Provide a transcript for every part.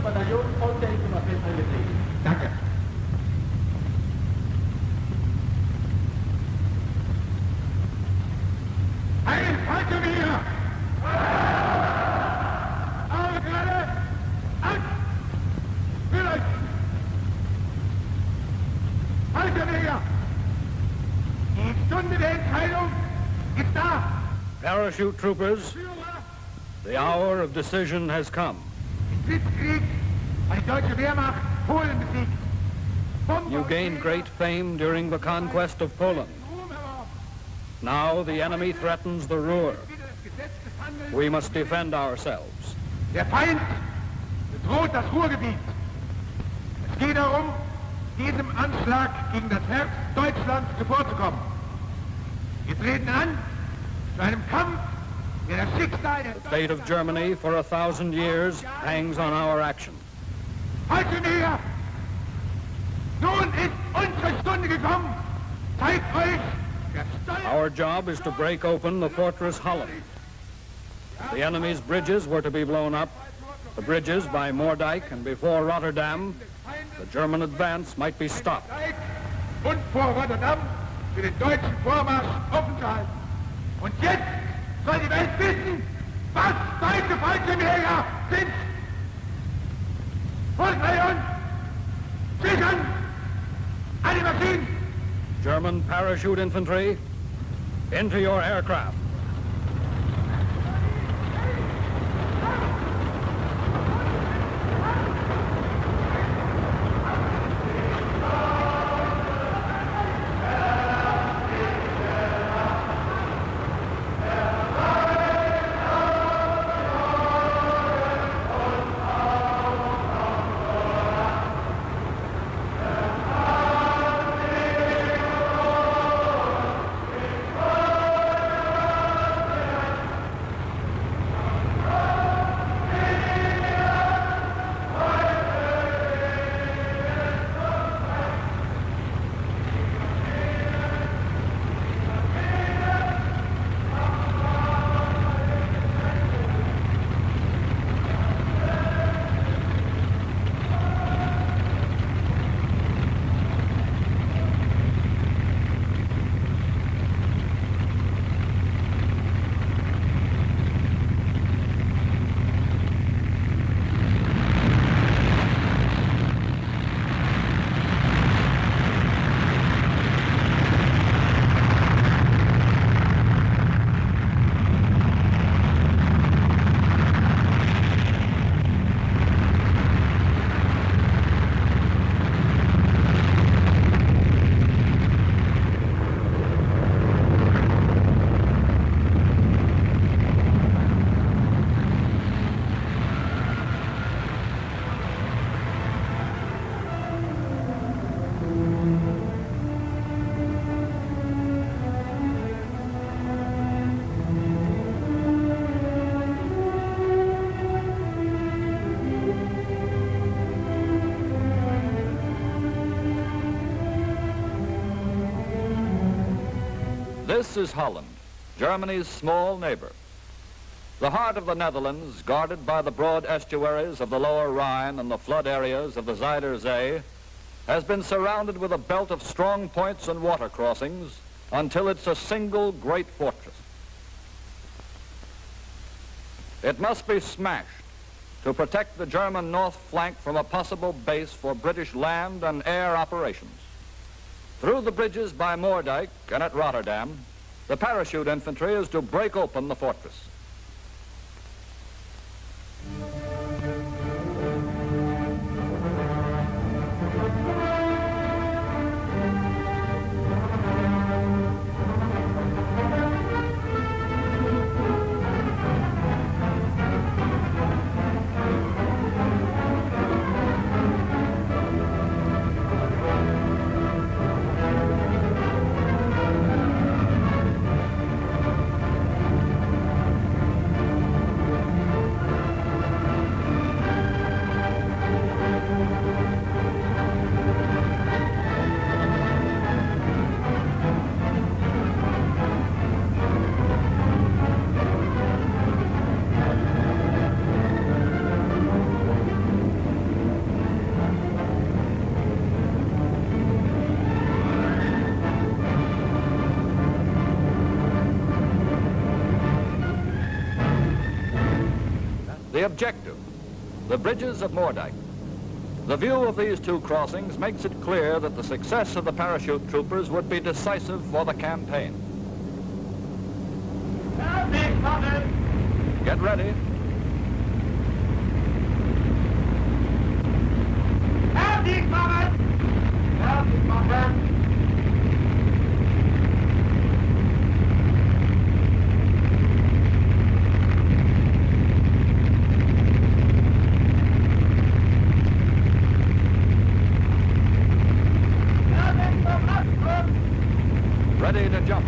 Bataillon vollständig zum Feld eingetreten. Danke. Ein Fallschirmjäger! Arme gerade! An! Für euch! Fallschirmjäger! Die Stunde der Entscheidung ist da! Parachute troopers, the hour of decision has come. Blitzkrieg hat die deutsche Wehrmacht Polen besiegt. You gained great fame during the conquest of Poland. Now the enemy threatens the Ruhr. We must defend ourselves. Der Feind bedroht das Ruhrgebiet. Es geht darum, diesem Anschlag gegen das Herz Deutschlands zuvorzukommen. Wir treten an zu einem Kampf, der das Schicksal der The fate of Germany for 1,000 years hangs on our action. Fallschirmjäger! Nun ist unsere Stunde gekommen. Zeigt euch der Steuer... Our job is to break open the fortress Holland. The enemy's bridges were to be blown up. The bridges by Moerdijk and before Rotterdam, the German advance might be stopped. Und vor Rotterdam für den deutschen Vormarsch offen zu halten. Und jetzt soll die Welt wissen, was deutsche Fallschirmjäger sind. Volksreihe uns! Sichern! Alle Maschinen! German parachute infantry, into your aircraft. This is Holland, Germany's small neighbor. The heart of the Netherlands, guarded by the broad estuaries of the lower Rhine and the flood areas of the Zuider Zee, has been surrounded with a belt of strong points and water crossings until it's a single great fortress. It must be smashed to protect the German north flank from a possible base for British land and air operations. Through the bridges by Moerdijk and at Rotterdam, the parachute infantry is to break open the fortress. The objective, the bridges of Moerdijk. The view of these two crossings makes it clear that the success of the parachute troopers would be decisive for the campaign. Get ready. Ready to jump.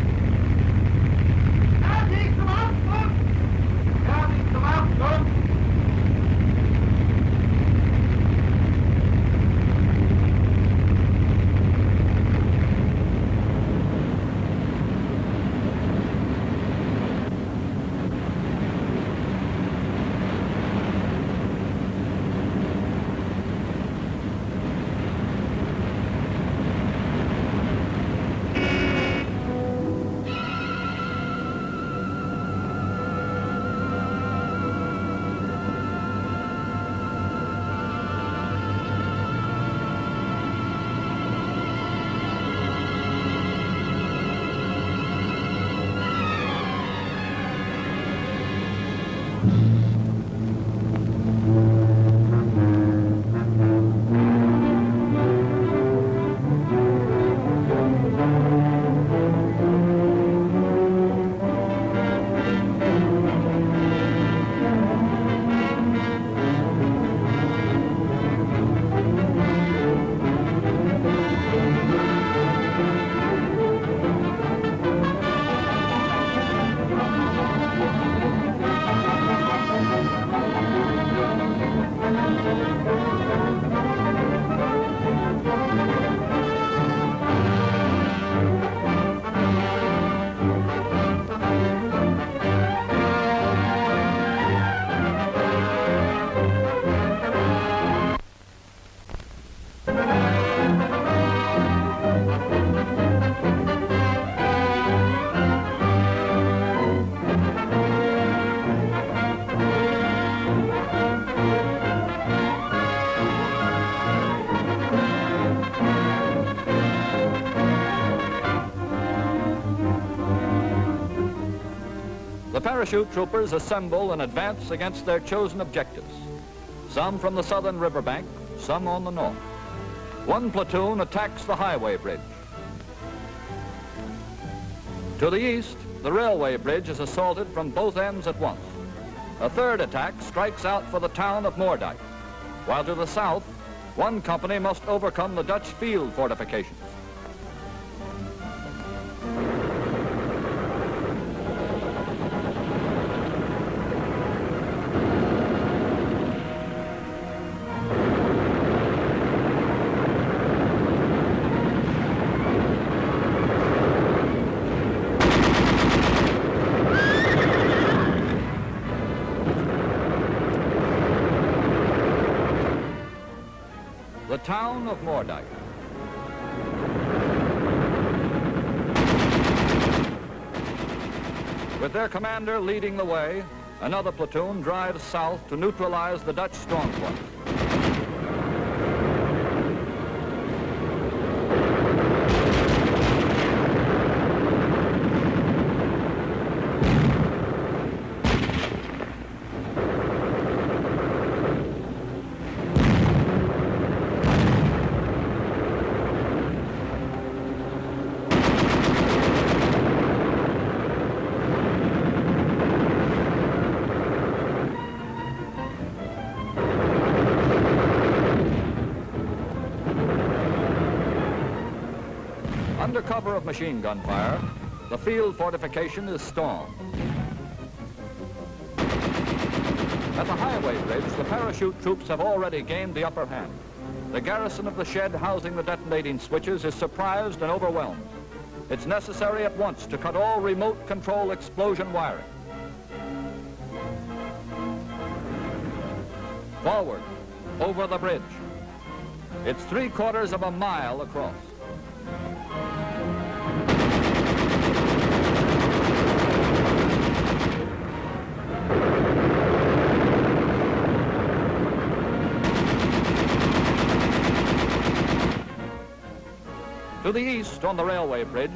The parachute troopers assemble and advance against their chosen objectives, some from the southern riverbank, some on the north. One platoon attacks the highway bridge. To the east, the railway bridge is assaulted from both ends at once. A third attack strikes out for the town of Moerdijk, while to the south, one company must overcome the Dutch field fortifications. The town of Moerdijk. With their commander leading the way, another platoon drives south to neutralize the Dutch strong point. Under cover of machine gun fire, the field fortification is stormed. At the highway bridge, the parachute troops have already gained the upper hand. The garrison of the shed housing the detonating switches is surprised and overwhelmed. It's necessary at once to cut all remote control explosion wiring. Forward, over the bridge. It's 3/4 of a mile across. To the east, on the railway bridge,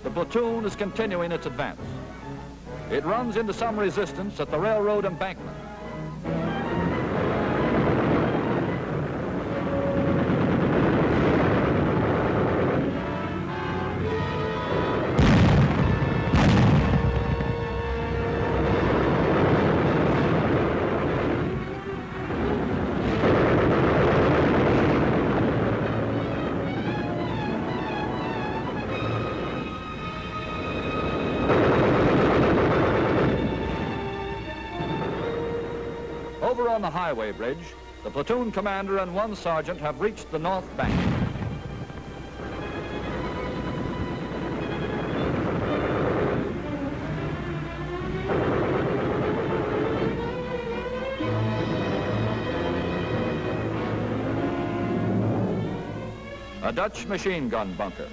the platoon is continuing its advance. It runs into some resistance at the railroad embankment. Over on the highway bridge, the platoon commander and one sergeant have reached the north bank. A Dutch machine gun bunker.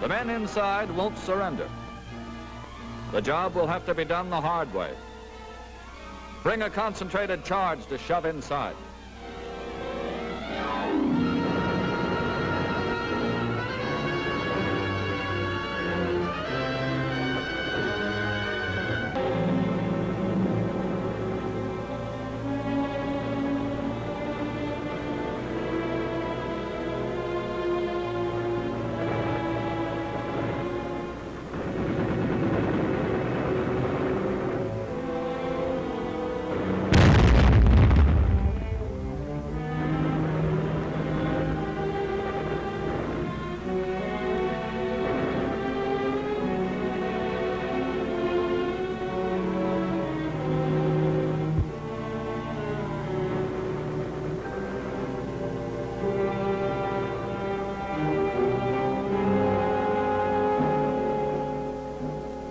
The men inside won't surrender. The job will have to be done the hard way. Bring a concentrated charge to shove inside.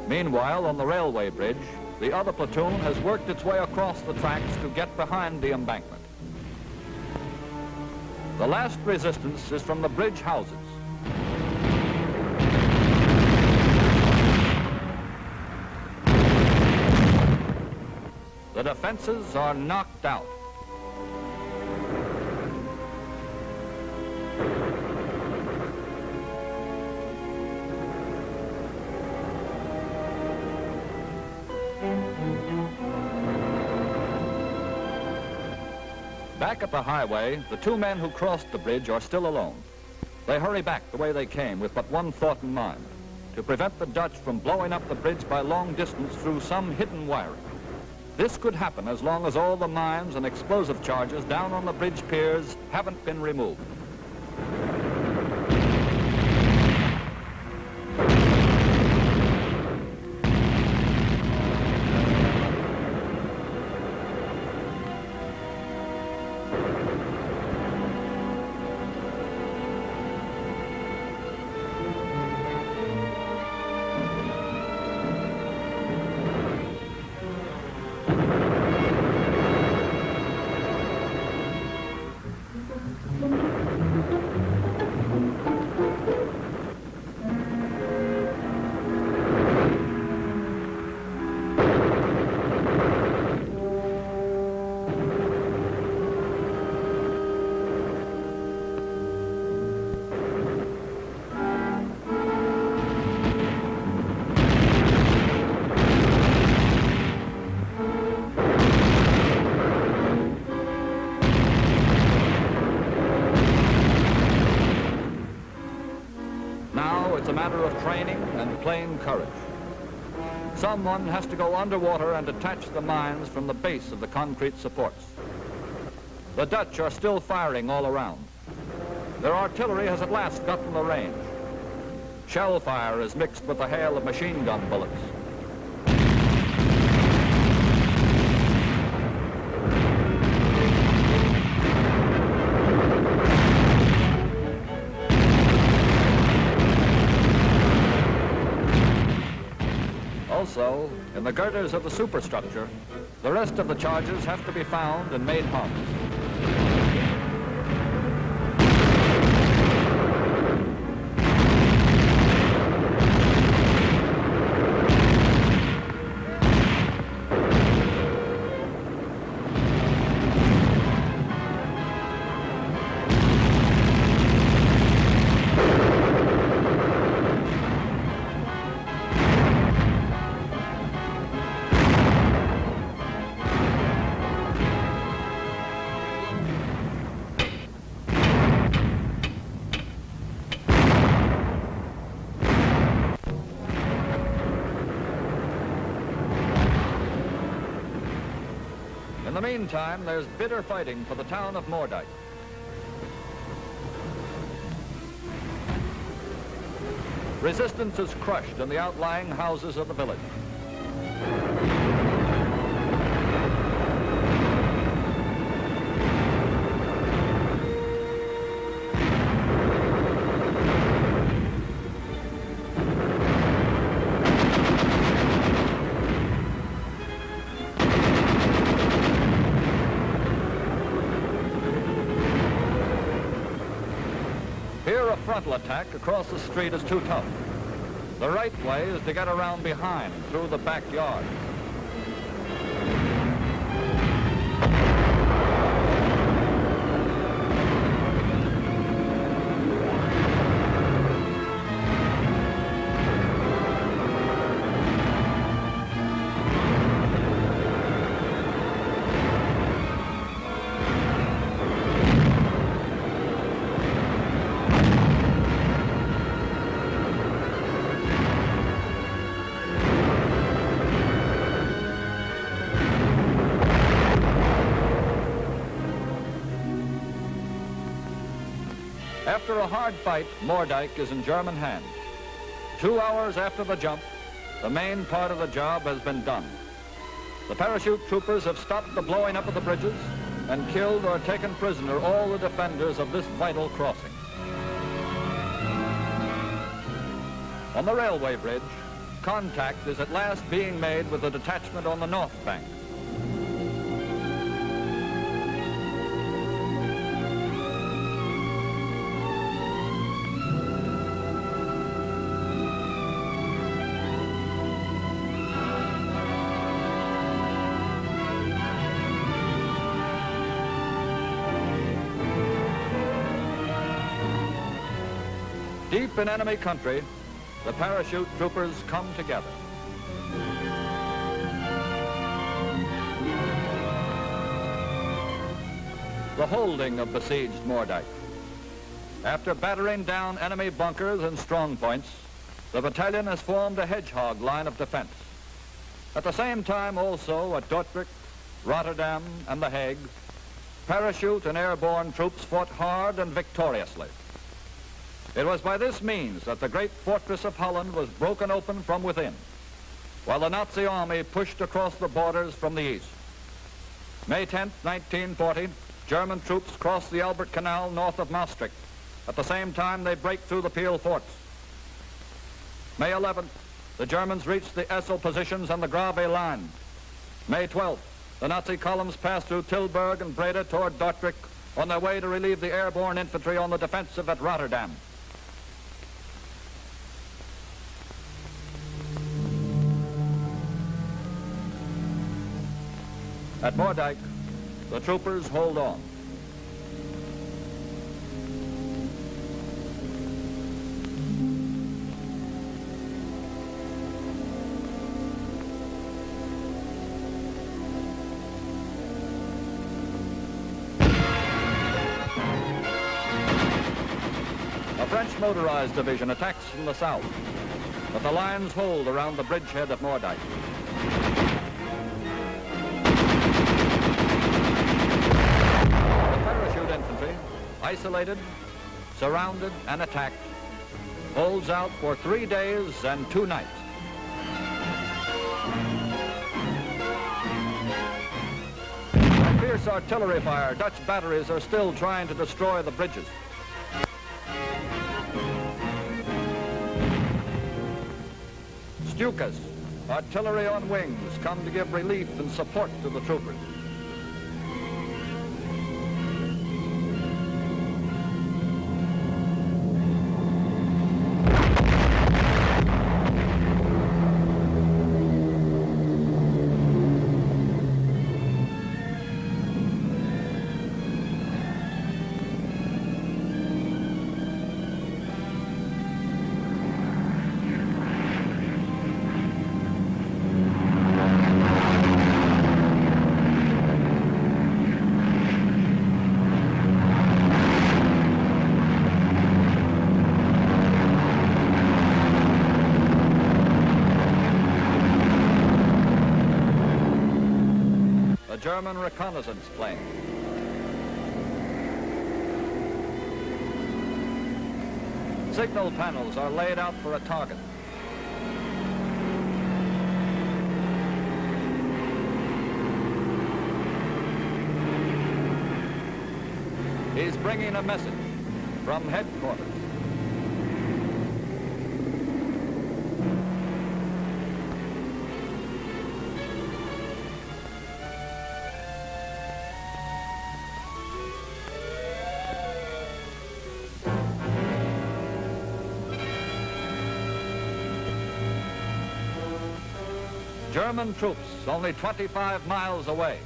Meanwhile, on the railway bridge, the other platoon has worked its way across the tracks to get behind the embankment. The last resistance is from the bridge houses. The defenses are knocked out. Back at the highway, the two men who crossed the bridge are still alone. They hurry back the way they came with but one thought in mind, to prevent the Dutch from blowing up the bridge by long distance through some hidden wiring. This could happen as long as all the mines and explosive charges down on the bridge piers haven't been removed. It's a matter of training and plain courage. Someone has to go underwater and detach the mines from the base of the concrete supports. The Dutch are still firing all around. Their artillery has at last gotten the range. Shell fire is mixed with the hail of machine gun bullets. Also, in the girders of the superstructure, the rest of the charges have to be found and made harmless. In the meantime, there's bitter fighting for the town of Moerdijk. Resistance is crushed in the outlying houses of the village. Here, a frontal attack across the street is too tough. The right way is to get around behind, through the backyard. After a hard fight, Moerdijk is in German hands. 2 hours after the jump, the main part of the job has been done. The parachute troopers have stopped the blowing up of the bridges and killed or taken prisoner all the defenders of this vital crossing. On the railway bridge, contact is at last being made with the detachment on the north bank. Deep in enemy country, the parachute troopers come together. The holding of besieged Moerdijk. After battering down enemy bunkers and strong points, the battalion has formed a hedgehog line of defense. At the same time also at Dordrecht, Rotterdam and The Hague, parachute and airborne troops fought hard and victoriously. It was by this means that the great fortress of Holland was broken open from within, while the Nazi army pushed across the borders from the east. May 10, 1940, German troops crossed the Albert Canal north of Maastricht. At the same time, they break through the Peel forts. May 11th, the Germans reached the Essel positions and the Grave line. May 12th, the Nazi columns passed through Tilburg and Breda toward Dordrecht on their way to relieve the airborne infantry on the defensive at Rotterdam. At Moerdijk, the troopers hold on. A French motorized division attacks from the south, but the lines hold around the bridgehead of Moerdijk. Isolated, surrounded, and attacked, holds out for 3 days and 2 nights. By fierce artillery fire, Dutch batteries are still trying to destroy the bridges. Stukas, artillery on wings, come to give relief and support to the troopers. German reconnaissance plane. Signal panels are laid out for a target. He's bringing a message from headquarters. German troops only 25 miles away.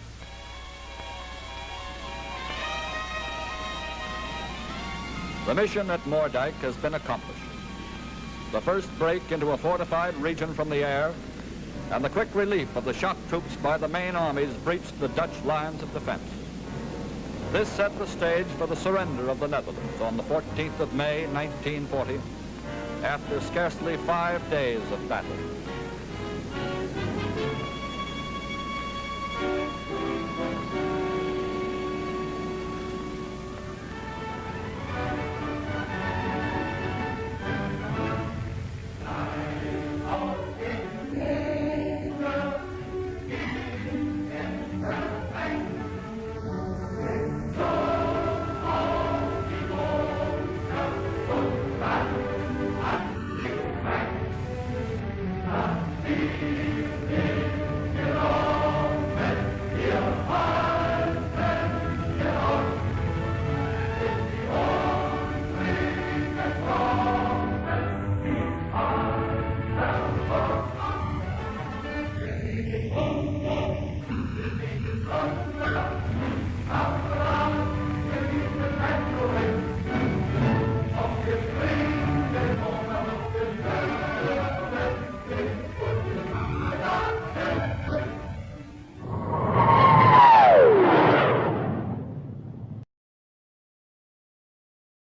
The mission at Moerdijk has been accomplished. The first break into a fortified region from the air and the quick relief of the shock troops by the main armies breached the Dutch lines of defense. This set the stage for the surrender of the Netherlands on the 14th of May, 1940, after scarcely 5 days of battle.